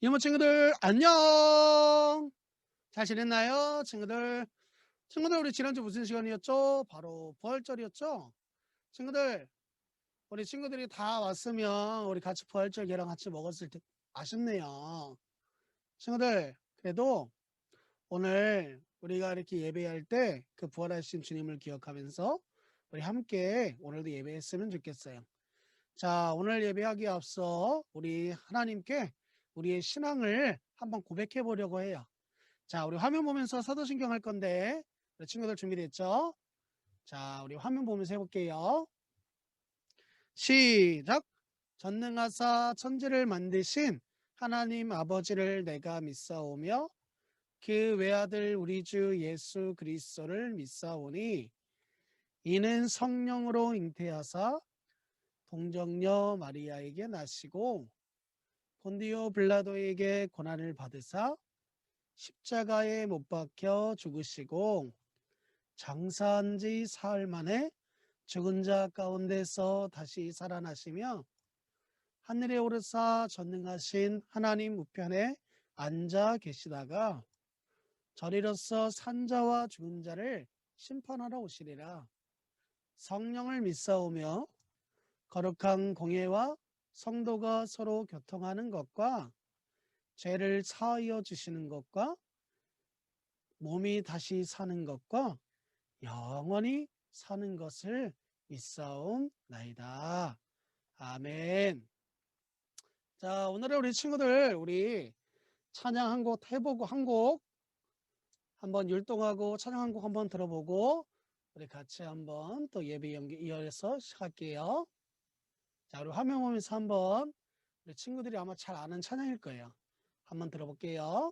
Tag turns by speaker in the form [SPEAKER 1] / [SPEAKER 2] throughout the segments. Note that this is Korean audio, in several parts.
[SPEAKER 1] 이모 친구들 안녕. 잘 지냈나요? 친구들 우리 지난주 무슨 시간이었죠? 바로 부활절이었죠? 친구들 우리 친구들이 다 왔으면 우리 같이 부활절 계랑 같이 먹었을 때 아쉽네요. 친구들 그래도 오늘 우리가 이렇게 예배할 때 그 부활하신 주님을 기억하면서 우리 함께 오늘도 예배했으면 좋겠어요. 자, 오늘 예배하기에 앞서 우리 하나님께 우리의 신앙을 한번 고백해 보려고 해요. 자, 우리 화면 보면서 사도신경 할 건데 우리 친구들 준비됐죠? 자, 우리 화면 보면서 해볼게요. 시작! 전능하사 천지를 만드신 하나님 아버지를 내가 믿사오며 그 외아들 우리 주 예수 그리스도를 믿사오니 이는 성령으로 잉태하사 동정녀 마리아에게 나시고 본디오 빌라도에게 고난을 받으사 십자가에 못 박혀 죽으시고 장사한 지 사흘 만에 죽은 자 가운데서 다시 살아나시며 하늘에 오르사 전능하신 하나님 우편에 앉아 계시다가 저리로서 산자와 죽은 자를 심판하러 오시리라. 성령을 믿사오며 거룩한 공예와 성도가 서로 교통하는 것과 죄를 사하여 주시는 것과 몸이 다시 사는 것과 영원히 사는 것을 믿사옵나이다. 아멘. 자, 오늘은 우리 친구들 우리 찬양 한 곡 해보고 한 곡 한번 율동하고 찬양 한 곡 한번 들어보고 우리 같이 한번 또 예배 이어서 시작할게요. 자, 우리 화면 보면서 한번 우리 친구들이 아마 잘 아는 찬양일 거예요. 한번 들어볼게요.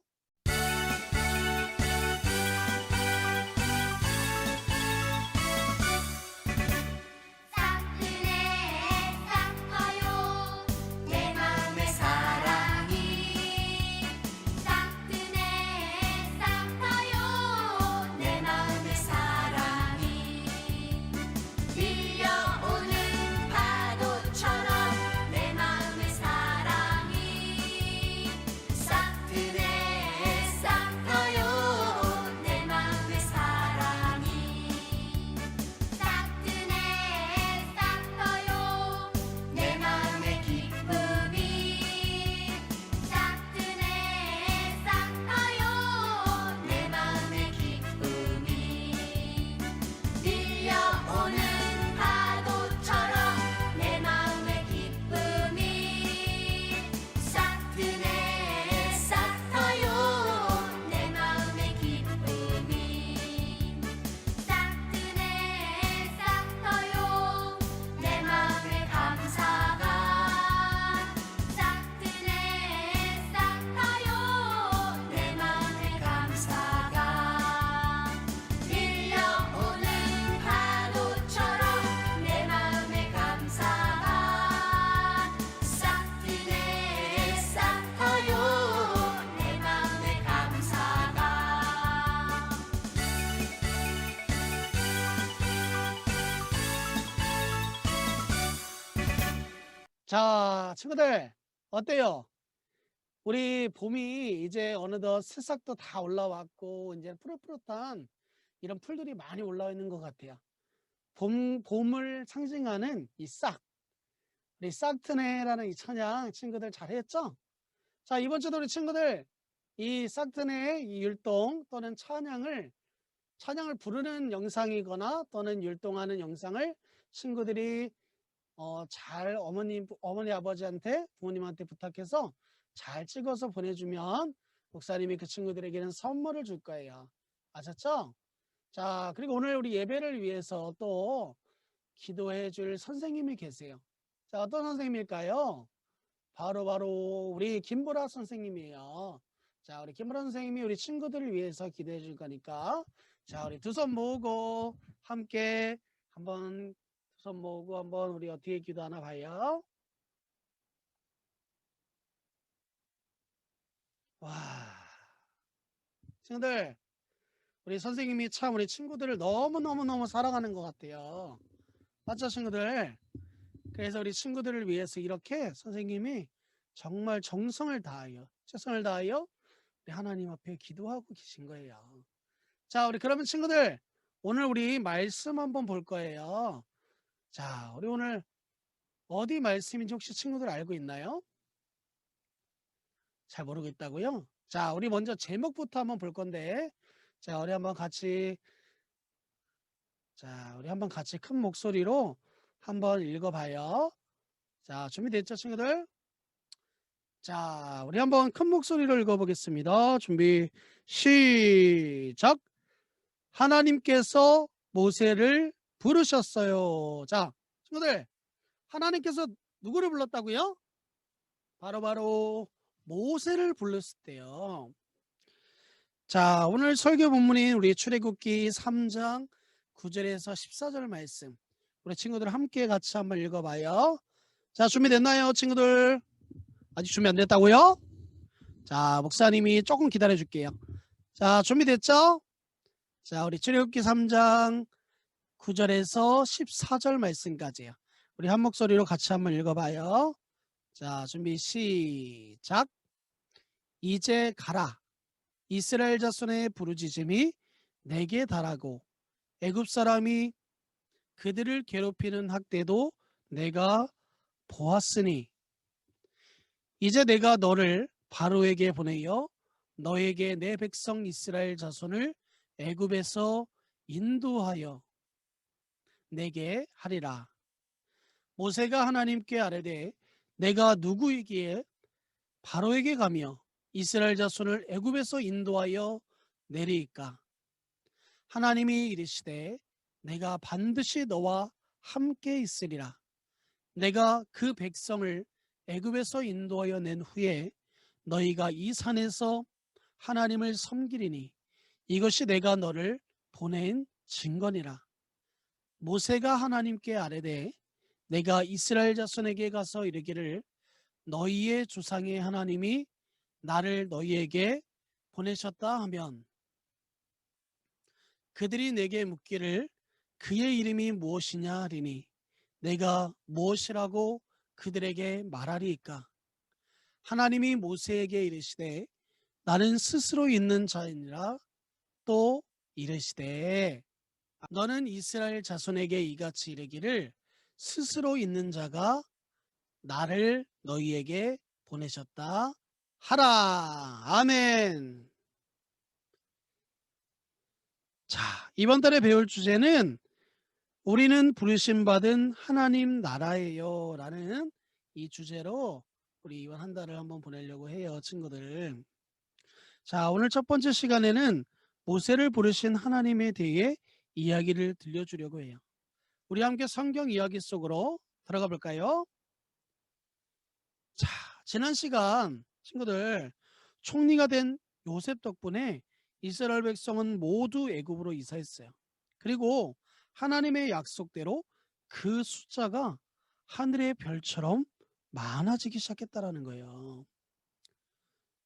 [SPEAKER 1] 자, 친구들 어때요? 우리 봄이 이제 어느덧 새싹도 다 올라왔고 이제 푸릇푸릇한 이런 풀들이 많이 올라와 있는 것 같아요. 봄을 상징하는 이 싹, 우리 싹트네라는 이 찬양 친구들 잘했죠? 자, 이번 주도 우리 친구들 이 싹트네의 이 율동 또는 찬양을 부르는 영상이거나 또는 율동하는 영상을 친구들이 잘 어머니 아버지한테 부모님한테 부탁해서 잘 찍어서 보내주면 목사님이 그 친구들에게는 선물을 줄 거예요. 아셨죠? 자, 그리고 오늘 우리 예배를 위해서 또 기도해 줄 선생님이 계세요. 자, 어떤 선생님일까요? 바로 우리 김보라 선생님이에요. 자, 우리 김보라 선생님이 우리 친구들을 위해서 기도해 줄 거니까 자, 우리 두 손 모으고 함께 한번 두 손 모으고 한번 우리 어떻게 기도하나 봐요. 와, 친구들 우리 선생님이 참 우리 친구들을 너무너무 사랑하는 것 같아요. 맞죠, 친구들? 그래서 우리 친구들을 위해서 이렇게 선생님이 정말 정성을 다하여 최선을 다하여 우리 하나님 앞에 기도하고 계신 거예요. 자, 우리 그러면 친구들 오늘 우리 말씀 한번 볼 거예요. 자, 우리 오늘 어디 말씀인지 혹시 친구들 알고 있나요? 잘 모르겠다고요? 자, 우리 먼저 제목부터 한번 볼 건데, 자, 우리 한번 같이 큰 목소리로 한번 읽어봐요. 자, 준비됐죠, 친구들? 자, 우리 한번 큰 목소리로 읽어보겠습니다. 준비, 시작! 하나님께서 모세를 부르셨어요. 자, 친구들, 하나님께서 누구를 불렀다고요? 바로 모세를 불렀을 때요. 자, 오늘 설교 본문인 우리 출애굽기 3장 9절에서 14절 말씀, 우리 친구들 함께 같이 한번 읽어봐요. 자, 준비됐나요, 친구들? 아직 준비 안 됐다고요? 자, 목사님이 조금 기다려 줄게요. 자, 준비됐죠? 자, 우리 출애굽기 3장 9절에서 14절 말씀까지요. 우리 한 목소리로 같이 한번 읽어봐요. 자, 준비 시작. 이제 가라. 이스라엘 자손의 부르짖음이 내게 달하고 애굽 사람이 그들을 괴롭히는 학대도 내가 보았으니 이제 내가 너를 바로에게 보내어 너에게 내 백성 이스라엘 자손을 애굽에서 인도하여 내게 하리라. 모세가 하나님께 아뢰되 내가 누구이기에 바로에게 가며 이스라엘 자손을 애굽에서 인도하여 내리이까. 하나님이 이르시되 내가 반드시 너와 함께 있으리라. 내가 그 백성을 애굽에서 인도하여 낸 후에 너희가 이 산에서 하나님을 섬기리니 이것이 내가 너를 보낸 증거니라. 모세가 하나님께 아뢰되 내가 이스라엘 자손에게 가서 이르기를 너희의 조상의 하나님이 나를 너희에게 보내셨다 하면 그들이 내게 묻기를 그의 이름이 무엇이냐 하리니 내가 무엇이라고 그들에게 말하리이까. 하나님이 모세에게 이르시되 나는 스스로 있는 자이니라. 또 이르시되 너는 이스라엘 자손에게 이같이 이르기를 스스로 있는 자가 나를 너희에게 보내셨다 하라. 아멘. 자, 이번 달에 배울 주제는 우리는 부르심 받은 하나님 나라예요 라는 이 주제로 우리 이번 한 달을 한번 보내려고 해요, 친구들. 자, 오늘 첫 번째 시간에는 모세를 부르신 하나님에 대해 이야기를 들려주려고 해요. 우리 함께 성경 이야기 속으로 들어가 볼까요? 자, 지난 시간 친구들 총리가 된 요셉 덕분에 이스라엘 백성은 모두 애굽으로 이사했어요. 그리고 하나님의 약속대로 그 숫자가 하늘의 별처럼 많아지기 시작했다라는 거예요.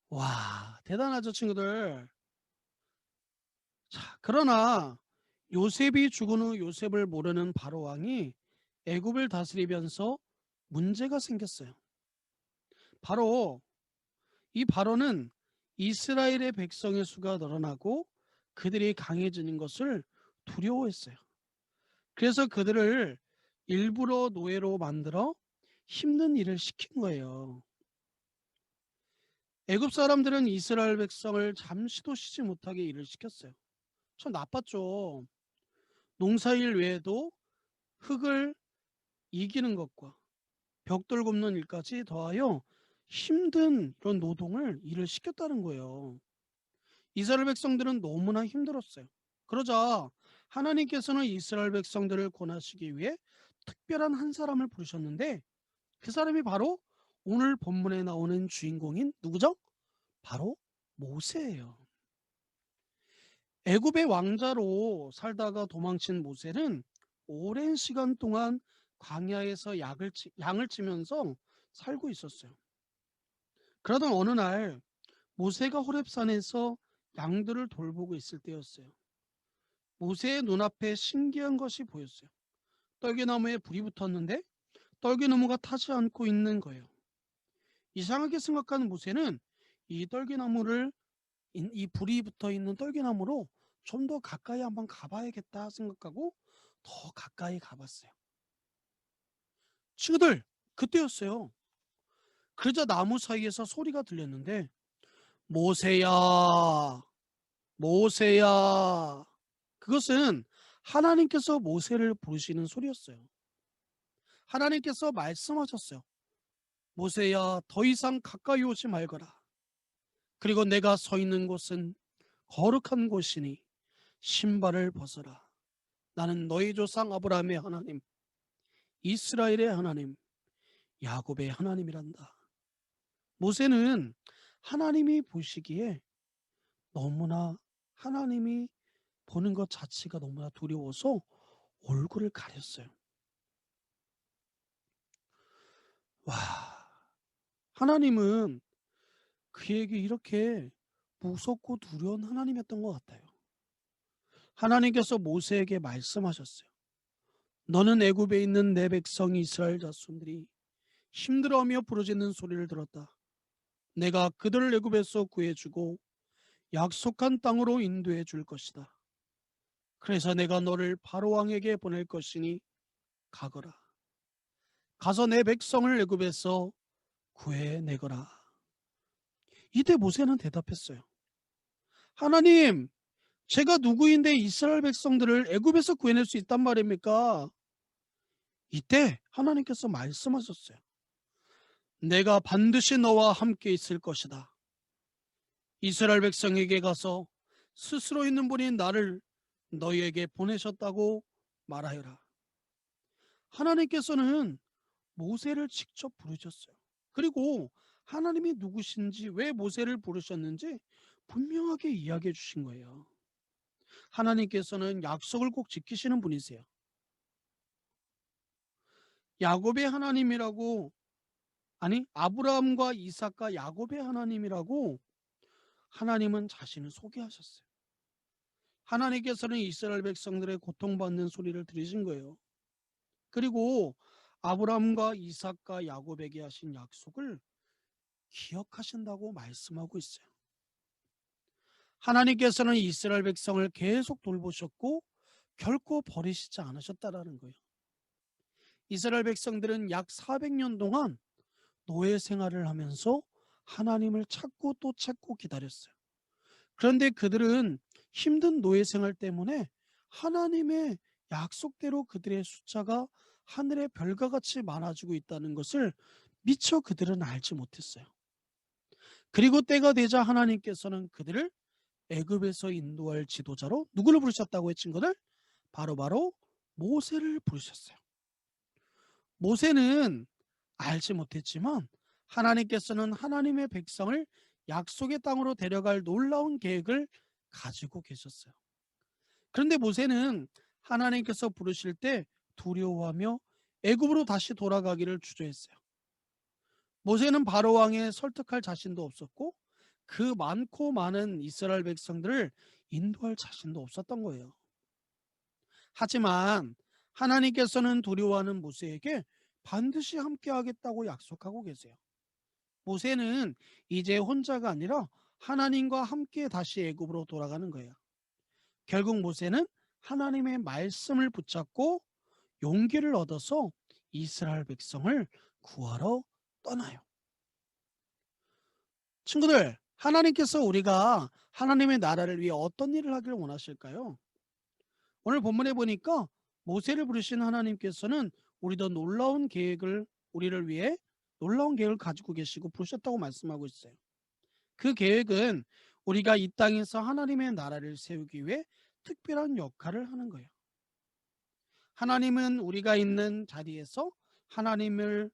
[SPEAKER 1] 와, 대단하죠, 친구들. 자, 그러나 요셉이 죽은 후 요셉을 모르는 바로 왕이 애굽을 다스리면서 문제가 생겼어요. 바로 이 바로는 이스라엘의 백성의 수가 늘어나고 그들이 강해지는 것을 두려워했어요. 그래서 그들을 일부러 노예로 만들어 힘든 일을 시킨 거예요. 애굽 사람들은 이스라엘 백성을 잠시도 쉬지 못하게 일을 시켰어요. 참 나빴죠. 농사일 외에도 흙을 이기는 것과 벽돌 굽는 일까지 더하여 힘든 이런 일을 시켰다는 거예요. 이스라엘 백성들은 너무나 힘들었어요. 그러자 하나님께서는 이스라엘 백성들을 권하시기 위해 특별한 한 사람을 부르셨는데 그 사람이 바로 오늘 본문에 나오는 주인공인 누구죠? 바로 모세예요. 애굽의 왕자로 살다가 도망친 모세는 오랜 시간 동안 광야에서 양을 치면서 살고 있었어요. 그러던 어느 날 모세가 호렙산에서 양들을 돌보고 있을 때였어요. 모세의 눈앞에 신기한 것이 보였어요. 떨기나무에 불이 붙었는데 떨기나무가 타지 않고 있는 거예요. 이상하게 생각하는 모세는 이 떨기나무를 이 불이 붙어 있는 떨기나무로 좀 더 가까이 한번 가봐야겠다 생각하고 더 가까이 가봤어요. 친구들, 그때였어요. 그러자 나무 사이에서 소리가 들렸는데, 모세야, 모세야. 그것은 하나님께서 모세를 부르시는 소리였어요. 하나님께서 말씀하셨어요. 모세야, 더 이상 가까이 오지 말거라. 그리고 내가 서 있는 곳은 거룩한 곳이니 신발을 벗어라. 나는 너희 조상 아브라함의 하나님, 이스라엘의 하나님, 야곱의 하나님이란다. 모세는 하나님이 보시기에 너무나 하나님이 보는 것 자체가 너무나 두려워서 얼굴을 가렸어요. 와, 하나님은 그에게 이렇게 무섭고 두려운 하나님이었던 것 같아요. 하나님께서 모세에게 말씀하셨어요. 너는 애굽에 있는 내 백성 이스라엘 자손들이 힘들어하며 부르짖는 소리를 들었다. 내가 그들을 애굽에서 구해주고 약속한 땅으로 인도해 줄 것이다. 그래서 내가 너를 바로 왕에게 보낼 것이니 가거라. 가서 내 백성을 애굽에서 구해내거라. 이때 모세는 대답했어요. 하나님, 제가 누구인데 이스라엘 백성들을 애굽에서 구해낼 수 있단 말입니까? 이때 하나님께서 말씀하셨어요. 내가 반드시 너와 함께 있을 것이다. 이스라엘 백성에게 가서 스스로 있는 분이 나를 너희에게 보내셨다고 말하여라. 하나님께서는 모세를 직접 부르셨어요. 그리고 하나님이 누구신지, 왜 모세를 부르셨는지 분명하게 이야기해 주신 거예요. 하나님께서는 약속을 꼭 지키시는 분이세요. 야곱의 하나님이라고, 아니 아브라함과 이삭과 야곱의 하나님이라고 하나님은 자신을 소개하셨어요. 하나님께서는 이스라엘 백성들의 고통받는 소리를 들으신 거예요. 그리고 아브라함과 이삭과 야곱에게 하신 약속을 기억하신다고 말씀하고 있어요. 하나님께서는 이스라엘 백성을 계속 돌보셨고 결코 버리시지 않으셨다라는 거예요. 이스라엘 백성들은 약 400년 동안 노예 생활을 하면서 하나님을 찾고 또 찾고 기다렸어요. 그런데 그들은 힘든 노예 생활 때문에 하나님의 약속대로 그들의 숫자가 하늘의 별과 같이 많아지고 있다는 것을 미처 그들은 알지 못했어요. 그리고 때가 되자 하나님께서는 그들을 애굽에서 인도할 지도자로 누구를 부르셨다고 했친 것을 바로바로 모세를 부르셨어요. 모세는 알지 못했지만 하나님께서는 하나님의 백성을 약속의 땅으로 데려갈 놀라운 계획을 가지고 계셨어요. 그런데 모세는 하나님께서 부르실 때 두려워하며 애굽으로 다시 돌아가기를 주저했어요. 모세는 바로 왕에 설득할 자신도 없었고 그 많고 많은 이스라엘 백성들을 인도할 자신도 없었던 거예요. 하지만 하나님께서는 두려워하는 모세에게 반드시 함께 하겠다고 약속하고 계세요. 모세는 이제 혼자가 아니라 하나님과 함께 다시 애굽으로 돌아가는 거예요. 결국 모세는 하나님의 말씀을 붙잡고 용기를 얻어서 이스라엘 백성을 구하러 떠나요. 친구들, 하나님께서 우리가 하나님의 나라를 위해 어떤 일을 하기를 원하실까요? 오늘 본문에 보니까 모세를 부르신 하나님께서는 우리도 놀라운 계획을, 우리를 위해 놀라운 계획을 가지고 계시고 부르셨다고 말씀하고 있어요. 그 계획은 우리가 이 땅에서 하나님의 나라를 세우기 위해 특별한 역할을 하는 거예요. 하나님은 우리가 있는 자리에서 하나님의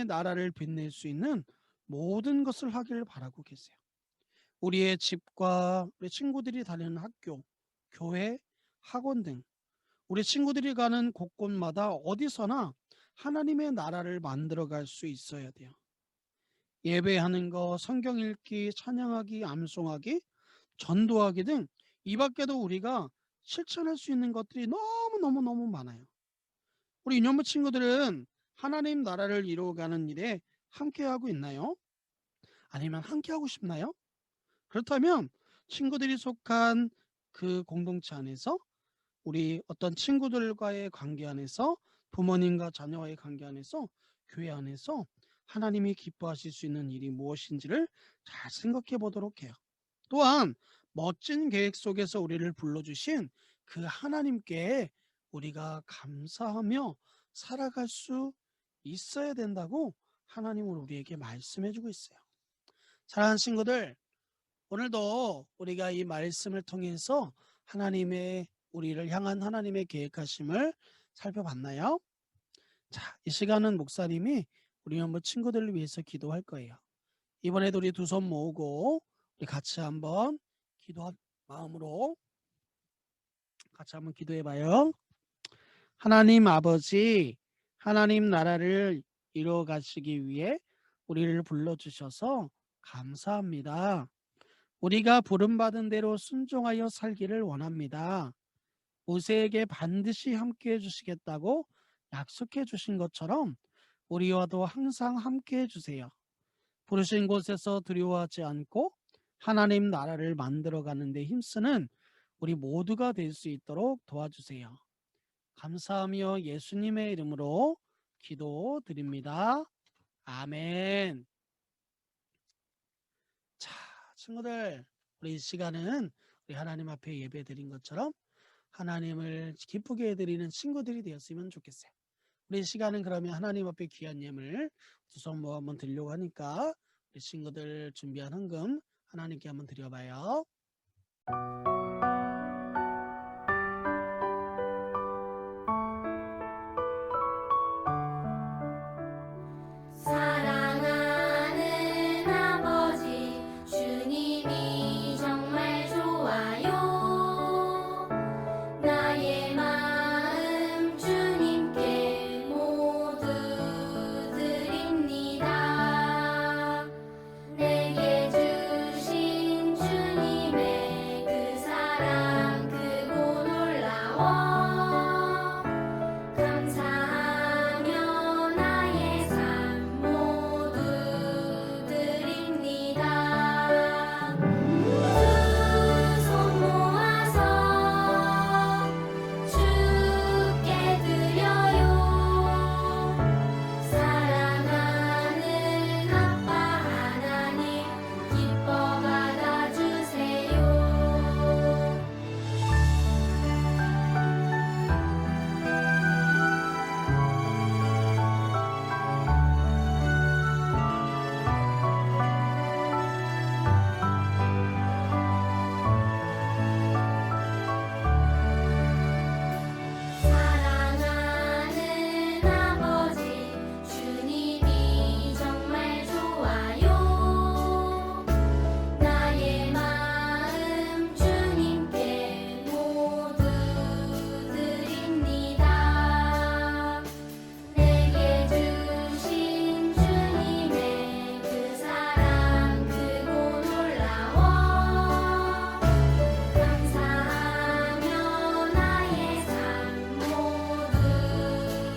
[SPEAKER 1] 나라를 빛낼 수 있는 모든 것을 하기를 바라고 계세요. 우리의 집과 우리 친구들이 다니는 학교, 교회, 학원 등 우리 친구들이 가는 곳곳마다 어디서나 하나님의 나라를 만들어 갈 수 있어야 돼요. 예배하는 거, 성경 읽기, 찬양하기, 암송하기, 전도하기 등 이 밖에도 우리가 실천할 수 있는 것들이 너무너무너무 많아요. 우리 유년부 친구들은 하나님 나라를 이루어가는 일에 함께하고 있나요? 아니면 함께하고 싶나요? 그렇다면 친구들이 속한 그 공동체 안에서 우리 어떤 친구들과의 관계 안에서 부모님과 자녀와의 관계 안에서 교회 안에서 하나님이 기뻐하실 수 있는 일이 무엇인지를 잘 생각해 보도록 해요. 또한 멋진 계획 속에서 우리를 불러주신 그 하나님께 우리가 감사하며 살아갈 수 있어야 된다고 하나님은 우리에게 말씀해 주고 있어요. 사랑하는 친구들, 오늘도 우리가 이 말씀을 통해서 하나님의 우리를 향한 하나님의 계획하심을 살펴봤나요? 자, 이 시간은 목사님이 우리 한번 친구들을 위해서 기도할 거예요. 이번에도 우리 두 손 모으고 우리 같이 한번 기도한 마음으로 같이 한번 기도해 봐요. 하나님 아버지, 하나님 나라를 이루어 가시기 위해 우리를 불러주셔서 감사합니다. 우리가 부름받은 대로 순종하여 살기를 원합니다. 모세에게 반드시 함께해 주시겠다고 약속해 주신 것처럼 우리와도 항상 함께해 주세요. 부르신 곳에서 두려워하지 않고 하나님 나라를 만들어가는 데 힘쓰는 우리 모두가 될 수 있도록 도와주세요. 감사하며 예수님의 이름으로 기도드립니다. 아멘. 자, 친구들, 우리 이 시간은 우리 하나님 앞에 예배 드린 것처럼 하나님을 기쁘게 해드리는 친구들이 되었으면 좋겠어요. 우리 이 시간은 그러면 하나님 앞에 귀한 예물 두 손 모아 한번 드리려고 하니까 우리 친구들 준비한 헌금 하나님께 한번 드려봐요.
[SPEAKER 2] 사랑하는 아버지, 주님이 정말 좋아요. 나의 마음 주님께 모두 드립니다. 내게 주신 주님의 그 사랑 크고 놀라워. 감사하며 나의 삶 모두 드립니다. 두 손 모아서 주께 드려요. 사랑하는 아빠 하나님, 기뻐 받아주세요. 사랑하는 아버지, 주님이 정말 좋아요. 나의 마음 주님께 모두 드립니다. 내게 주신 주님의 그 사랑 크고 놀라워. 감사하며 나의 삶 모두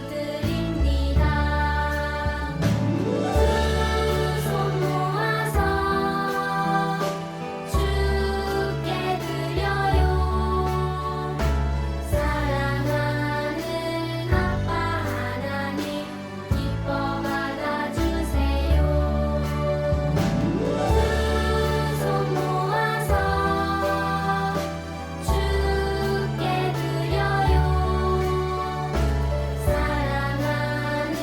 [SPEAKER 2] 드립니다. 두 손 모아서 주께 드려요. 사랑하는 아빠 하나님, 기뻐 받아주세요. 두 손 모아서 주께 드려요. 사랑하는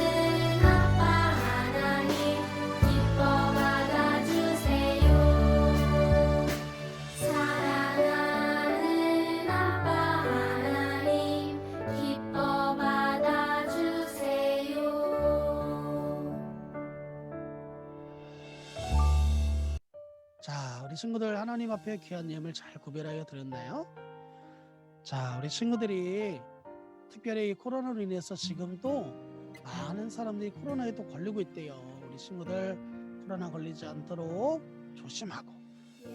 [SPEAKER 2] 아빠 하나님, 기뻐 받아주세요. 사랑하는 아빠 하나님, 기뻐 받아주세요.
[SPEAKER 1] 자, 우리 친구들 하나님 앞에 귀한 예물 잘 구별하여 드렸나요? 자, 우리 친구들이 특별히 이 코로나로 인해서 지금도 많은 사람들이 코로나에 또 걸리고 있대요. 우리 친구들 코로나 걸리지 않도록 조심하고,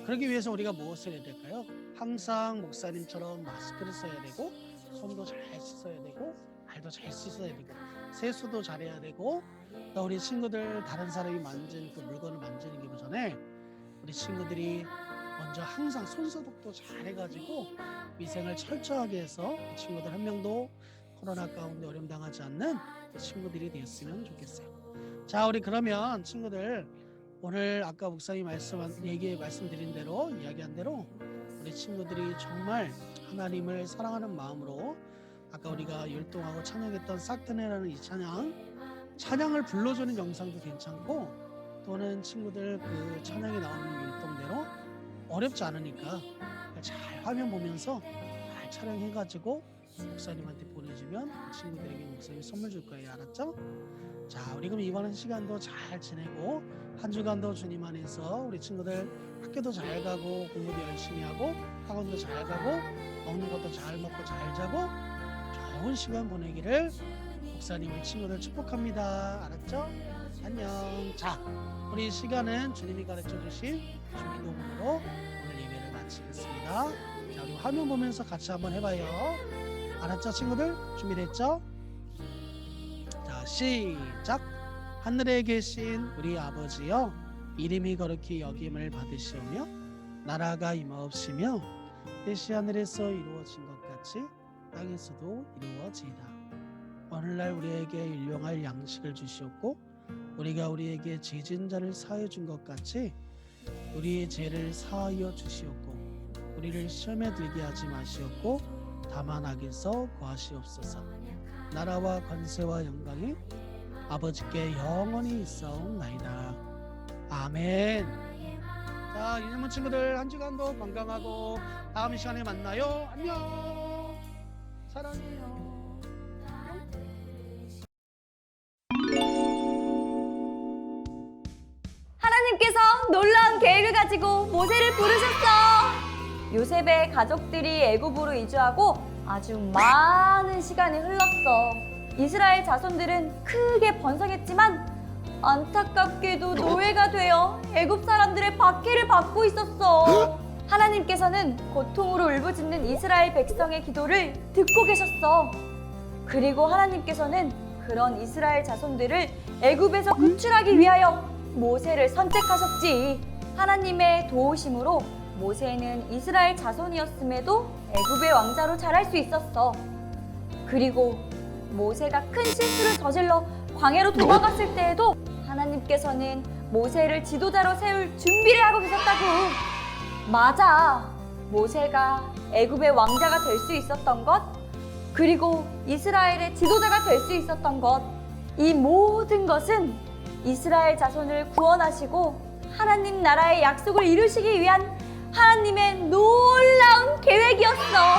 [SPEAKER 1] 그러기 위해서 우리가 무엇을 해야 될까요? 항상 목사님처럼 마스크를 써야 되고 손도 잘 씻어야 되고 말도 잘 쓰셔야 되고 세수도 잘해야 되고 또 우리 친구들 다른 사람이 만진 그 물건을 만지는 게 전에 우리 친구들이 먼저 항상 손소독도 잘 해가지고 위생을 철저하게 해서 그 친구들 한 명도 코로나 가운데 어려움 당하지 않는 그 친구들이 되었으면 좋겠어요. 자, 우리 그러면 친구들 오늘 아까 목사님이 말씀드린 대로 이야기한 대로 우리 친구들이 정말 하나님을 사랑하는 마음으로 아까 우리가 율동하고 찬양했던 싹트네라는 이 찬양을 불러주는 영상도 괜찮고 또는 친구들 그 찬양이 나오는 율동대로 어렵지 않으니까 잘 화면 보면서 잘 촬영해가지고 목사님한테 보내주면 그 친구들에게 목사님이 선물 줄 거예요. 알았죠? 자, 우리 그럼 이번 시간도 잘 지내고 한 주간도 주님 안에서 우리 친구들 학교도 잘 가고 공부도 열심히 하고 학원도 잘 가고 먹는 것도 잘 먹고 잘 자고 좋은 시간 보내기를 목사님의 친구들 축복합니다. 알았죠? 안녕. 자, 우리 시간은 주님이 가르쳐 주신 주기도문으로 오늘 예배를 마치겠습니다. 자, 우리 화면 보면서 같이 한번 해봐요. 알았죠, 친구들? 준비됐죠? 자, 시작. 하늘에 계신 우리 아버지여, 이름이 거룩히 여김을 받으시오며 나라가 임하옵시며 뜻이 하늘에서 이루어진 것 같이 땅에서도 이루어지이다. 오늘날 우리에게 일용할 양식을 주시옵고 우리가 우리에게 죄진 자를 사하여 준 것 같이 우리의 죄를 사하여 주시옵고 우리를 시험에 들게 하지 마시옵고 다만 악에서 구하시옵소서. 나라와 권세와 영광이 아버지께 영원히 있사옵나이다. 아멘. 자, 유년문 친구들 한 주간도 건강하고 다음 시간에 만나요. 안녕. 사랑해요.
[SPEAKER 3] 하나님께서 놀라운 계획을 가지고 모세를 부르셨어. 요셉의 가족들이 애굽으로 이주하고 아주 많은 시간이 흘렀어. 이스라엘 자손들은 크게 번성했지만 안타깝게도 노예가 되어 애굽 사람들의 박해를 받고 있었어. 하나님께서는 고통으로 울부짖는 이스라엘 백성의 기도를 듣고 계셨어. 그리고 하나님께서는 그런 이스라엘 자손들을 애굽에서 구출하기 위하여 모세를 선택하셨지. 하나님의 도우심으로 모세는 이스라엘 자손이었음에도 애굽의 왕자로 자랄 수 있었어. 그리고 모세가 큰 실수를 저질러 광야로 도망갔을 때에도 하나님께서는 모세를 지도자로 세울 준비를 하고 계셨다고. 맞아. 모세가 애굽의 왕자가 될 수 있었던 것, 그리고 이스라엘의 지도자가 될 수 있었던 것, 이 모든 것은 이스라엘 자손을 구원하시고 하나님 나라의 약속을 이루시기 위한 하나님의 놀라운 계획이었어.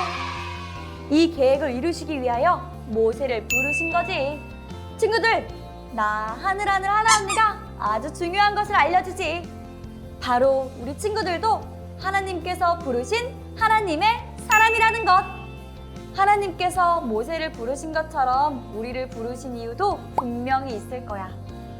[SPEAKER 3] 이 계획을 이루시기 위하여 모세를 부르신 거지. 친구들, 나 하늘하늘 하나 언니가 아주 중요한 것을 알려주지. 바로 우리 친구들도 하나님께서 부르신 하나님의 사람이라는 것. 하나님께서 모세를 부르신 것처럼 우리를 부르신 이유도 분명히 있을 거야.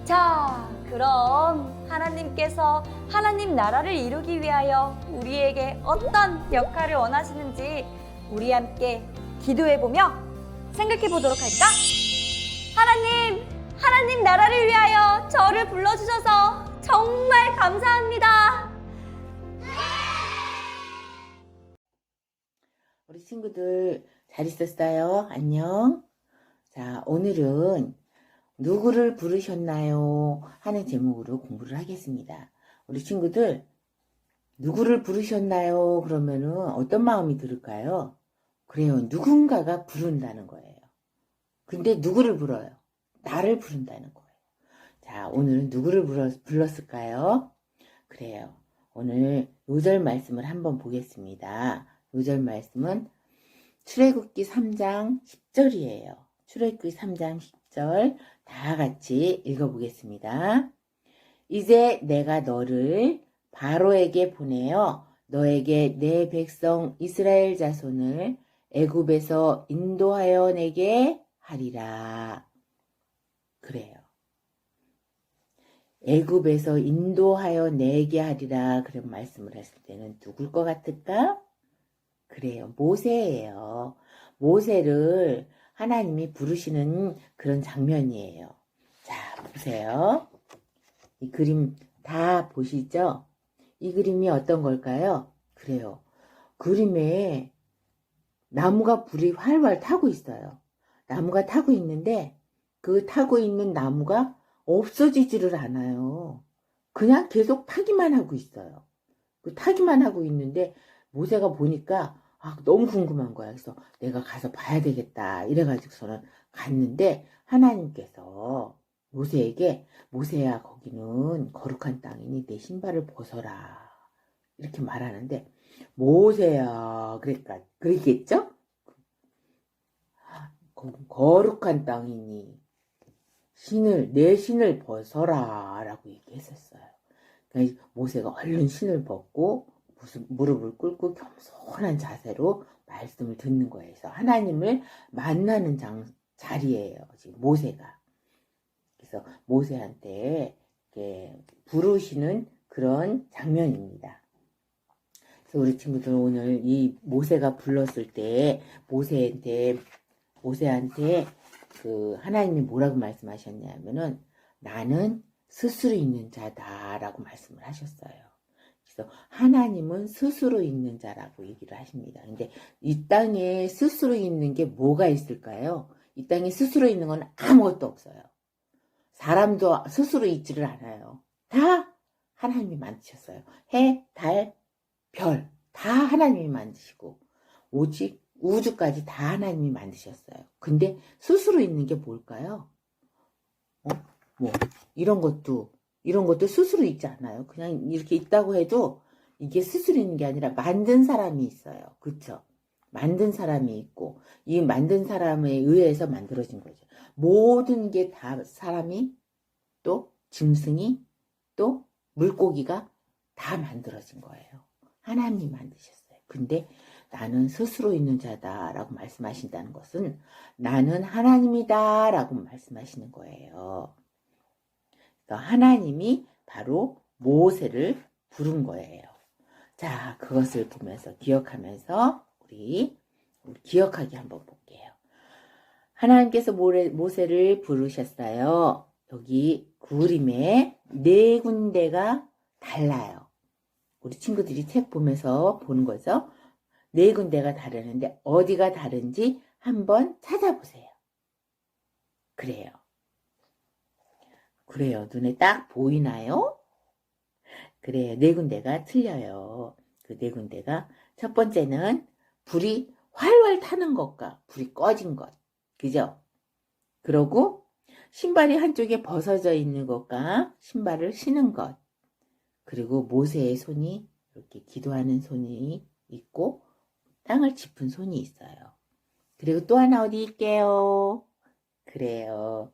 [SPEAKER 3] 자, 그럼 하나님께서 하나님 나라를 이루기 위하여 우리에게 어떤 역할을 원하시는지 우리 함께 기도해보며 생각해보도록 할까? 하나님 나라를 위하여 저를 불러주셔서 정말 감사합니다.
[SPEAKER 4] 우리 친구들 잘 있었어요? 안녕. 자, 오늘은 누구를 부르셨나요? 하는 제목으로 공부를 하겠습니다. 우리 친구들 누구를 부르셨나요? 그러면은 어떤 마음이 들을까요? 그래요. 누군가가 부른다는 거예요. 근데 누구를 불러요? 나를 부른다는 거예요. 자, 오늘은 누구를 불렀을까요? 그래요. 오늘 요절 말씀을 한번 보겠습니다. 요절 말씀은 출애굽기 3장 10절이에요. 출애굽기 3장 10절 다 같이 읽어보겠습니다. 이제 내가 너를 바로에게 보내어 너에게 내 백성 이스라엘 자손을 애굽에서 인도하여 내게 하리라. 그래요. 애굽에서 인도하여 내게 하리라 그런 말씀을 했을 때는 누굴 것 같을까? 그래요. 모세예요. 모세를 하나님이 부르시는 그런 장면이에요. 자, 보세요. 이 그림 다 보시죠? 이 그림이 어떤 걸까요? 그래요. 그림에 나무가 불이 활활 타고 있어요. 나무가 타고 있는데 그 타고 있는 나무가 없어지지를 않아요. 그냥 계속 타기만 하고 있어요. 그 타기만 하고 있는데 모세가 보니까 너무 궁금한 거야. 그래서 내가 가서 봐야 되겠다. 이래가지고서는 갔는데 하나님께서 모세에게 모세야 거기는 거룩한 땅이니 내 신발을 벗어라. 이렇게 말하는데 모세야 그랬겠죠? 거룩한 땅이니 내 신을 벗어라 라고 얘기했었어요. 그러니까 모세가 얼른 신을 벗고 무릎을 꿇고 겸손한 자세로 말씀을 듣는 거예요. 그래서 하나님을 만나는 자리예요. 지금 모세가. 그래서 모세한테 이렇게 부르시는 그런 장면입니다. 그래서 우리 친구들 오늘 이 모세가 불렀을 때 모세한테 그 하나님이 뭐라고 말씀하셨냐면은 나는 스스로 있는 자다라고 말씀을 하셨어요. 그래서 하나님은 스스로 있는 자라고 얘기를 하십니다. 근데 이 땅에 스스로 있는 게 뭐가 있을까요? 이 땅에 스스로 있는 건 아무것도 없어요. 사람도 스스로 있지를 않아요. 다 하나님이 만드셨어요. 해, 달, 별 다 하나님이 만드시고 오직 우주까지 다 하나님이 만드셨어요. 근데 스스로 있는 게 뭘까요? 이런 것도 스스로 있지 않아요. 그냥 이렇게 있다고 해도 이게 스스로 있는 게 아니라 만든 사람이 있어요. 그쵸? 만든 사람이 있고 이 만든 사람에 의해서 만들어진 거죠. 모든 게 다 사람이 또 짐승이 또 물고기가 다 만들어진 거예요. 하나님이 만드셨어요. 근데 나는 스스로 있는 자다라고 말씀하신다는 것은 나는 하나님이다 라고 말씀하시는 거예요. 그러니까 하나님이 바로 모세를 부른 거예요. 자, 그것을 보면서 기억하면서 우리 기억하기 한번 볼게요. 하나님께서 모세를 부르셨어요. 여기 그림에 4군데가 달라요. 우리 친구들이 책 보면서 보는 거죠. 4군데가 다르는데 어디가 다른지 한번 찾아보세요. 그래요. 눈에 딱 보이나요? 그래요. 4군데가 틀려요. 그 4군데가 첫 번째는 불이 활활 타는 것과 불이 꺼진 것. 그죠? 그러고 신발이 한쪽에 벗어져 있는 것과 신발을 신은 것. 그리고 모세의 손이 이렇게 기도하는 손이 있고 땅을 짚은 손이 있어요. 그리고 또 하나 어디 있게요? 그래요.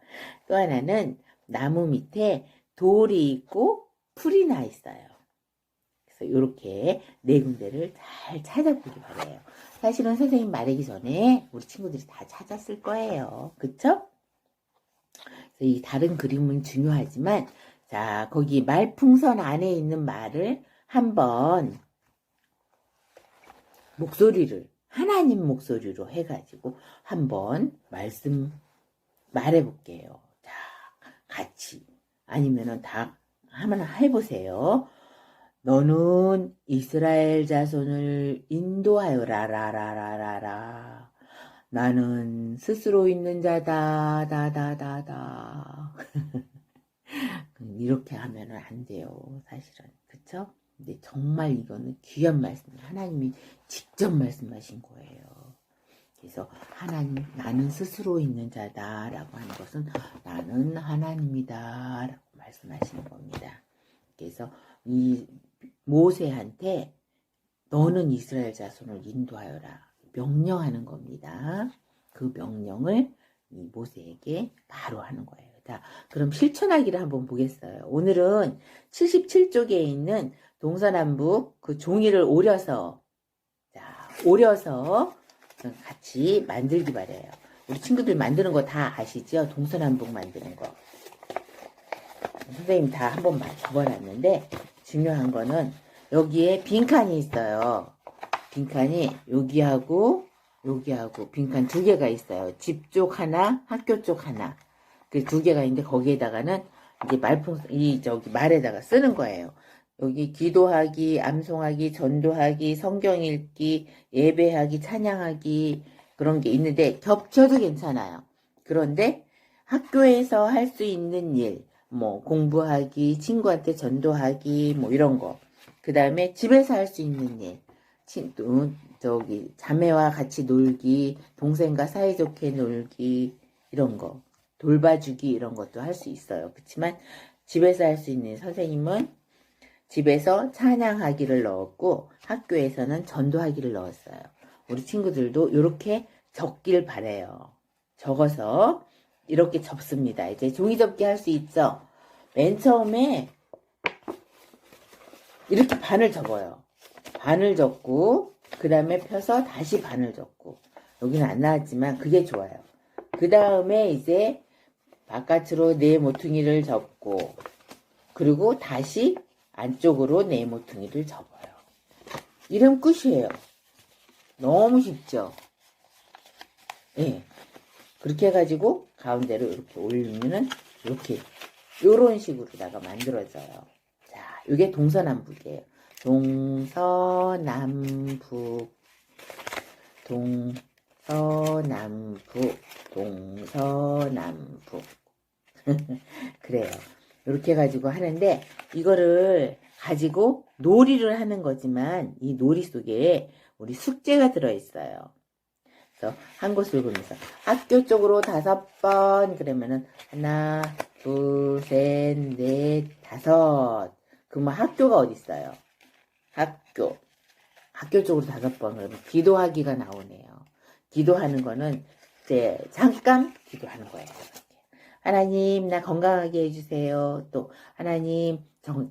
[SPEAKER 4] 또 하나는 나무 밑에 돌이 있고 풀이 나 있어요. 그래서 이렇게 4군데를 잘 찾아보기 바래요. 사실은 선생님 말하기 전에 우리 친구들이 다 찾았을 거예요. 그쵸? 그래서 이 다른 그림은 중요하지만 자, 거기 말풍선 안에 있는 말을 한번 하나님 목소리로 해가지고 한번 말해볼게요. 자, 같이. 아니면은 다 한번 해보세요. 너는 이스라엘 자손을 인도하여라, 라라라라라. 나는 스스로 있는 자다, 다다다다. 이렇게 하면은 안 돼요, 사실은. 그쵸? 근데 정말 이거는 귀한 말씀, 하나님이 직접 말씀하신 거예요. 그래서 나는 스스로 있는 자다 라고 하는 것은 나는 하나님이다 라고 말씀하시는 겁니다. 그래서 이 모세한테 너는 이스라엘 자손을 인도하여라 명령하는 겁니다. 그 명령을 이 모세에게 바로 하는 거예요. 자, 그럼 실천하기를 한번 보겠어요. 오늘은 77쪽에 있는 동서남북 그 종이를 오려서 같이 만들기 바래요. 우리 친구들 만드는 거 다 아시죠? 동서남북 만드는 거. 선생님 다 한번 접어놨는데 중요한 거는 여기에 빈칸이 있어요. 빈칸이 여기하고 여기하고 빈칸 2개가 있어요. 집 쪽 하나, 학교 쪽 하나. 그 2개가 있는데 거기에다가는 이제 말에다가 쓰는 거예요. 여기 기도하기, 암송하기, 전도하기, 성경 읽기, 예배하기, 찬양하기 그런 게 있는데 겹쳐도 괜찮아요. 그런데 학교에서 할 수 있는 일, 뭐 공부하기, 친구한테 전도하기, 뭐 이런 거. 그 다음에 집에서 할 수 있는 일, 자매와 같이 놀기, 동생과 사이좋게 놀기 이런 거, 돌봐주기 이런 것도 할 수 있어요. 그렇지만 집에서 할 수 있는 선생님은 집에서 찬양하기를 넣었고 학교에서는 전도하기를 넣었어요. 우리 친구들도 이렇게 적길 바래요. 적어서 이렇게 접습니다. 이제 종이 접기 할 수 있죠. 맨 처음에 이렇게 반을 접어요. 반을 접고 그 다음에 펴서 다시 반을 접고 여기는 안 나왔지만 그게 좋아요. 그 다음에 이제 바깥으로 네 모퉁이를 접고 그리고 다시 안쪽으로 네 모퉁이를 접어요. 이러면 끝이에요. 너무 쉽죠? 예. 그렇게 해가지고 가운데로 이렇게 올리면은 이렇게 요런 식으로다가 만들어져요. 자, 이게 동서남북이에요. 동서남북 그래요. 이렇게 해가지고 하는데 이거를 가지고 놀이를 하는 거지만 이 놀이 속에 우리 숙제가 들어있어요. 그래서 한 곳을 보면서 학교 쪽으로 5번 그러면은 하나, 둘, 셋, 넷, 5. 그러면 학교가 어디 있어요? 학교 쪽으로 5번 그러면 기도하기가 나오네요. 기도하는 거는 이제 잠깐 기도하는 거예요. 하나님 나 건강하게 해주세요. 또 하나님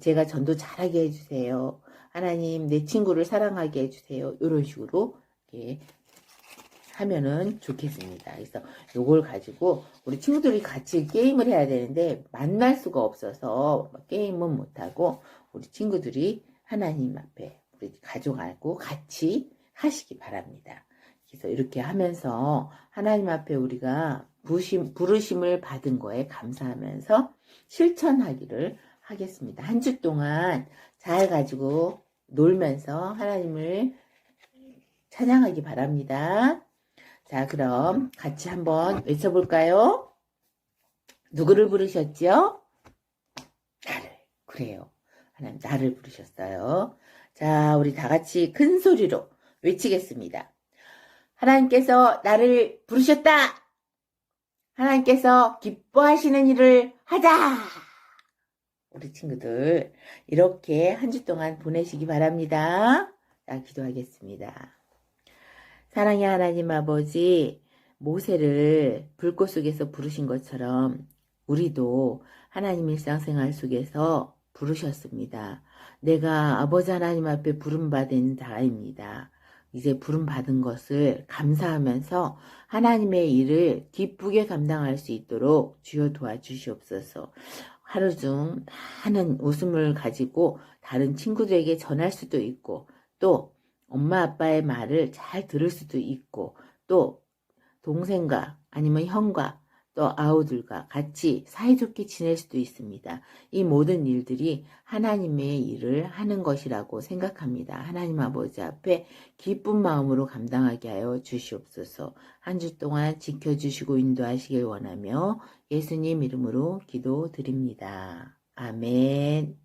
[SPEAKER 4] 제가 전도 잘하게 해주세요. 하나님 내 친구를 사랑하게 해주세요. 이런 식으로 이렇게 하면은 좋겠습니다. 그래서 요걸 가지고 우리 친구들이 같이 게임을 해야 되는데 만날 수가 없어서 게임은 못하고 우리 친구들이 하나님 앞에 우리 가족하고 같이 하시기 바랍니다. 그래서 이렇게 하면서 하나님 앞에 우리가 부르심을 받은 거에 감사하면서 실천하기를 하겠습니다. 한 주 동안 잘 가지고 놀면서 하나님을 찬양하기 바랍니다. 자, 그럼 같이 한번 외쳐볼까요? 누구를 부르셨죠? 나를. 그래요. 하나님 나를 부르셨어요. 자, 우리 다 같이 큰 소리로 외치겠습니다. 하나님께서 나를 부르셨다. 하나님께서 기뻐하시는 일을 하자. 우리 친구들 이렇게 한 주 동안 보내시기 바랍니다. 자, 기도하겠습니다. 사랑의 하나님 아버지, 모세를 불꽃 속에서 부르신 것처럼 우리도 하나님 일상생활 속에서 부르셨습니다. 내가 아버지 하나님 앞에 부름받은 자입니다. 이제 부름받은 것을 감사하면서 하나님의 일을 기쁘게 감당할 수 있도록 주여 도와주시옵소서. 하루 중 많은 웃음을 가지고 다른 친구들에게 전할 수도 있고 또 엄마 아빠의 말을 잘 들을 수도 있고 또 동생과 아니면 형과 또 아우들과 같이 사이좋게 지낼 수도 있습니다. 이 모든 일들이 하나님의 일을 하는 것이라고 생각합니다. 하나님 아버지 앞에 기쁜 마음으로 감당하게 하여 주시옵소서. 한 주 동안 지켜주시고 인도하시길 원하며 예수님 이름으로 기도드립니다. 아멘.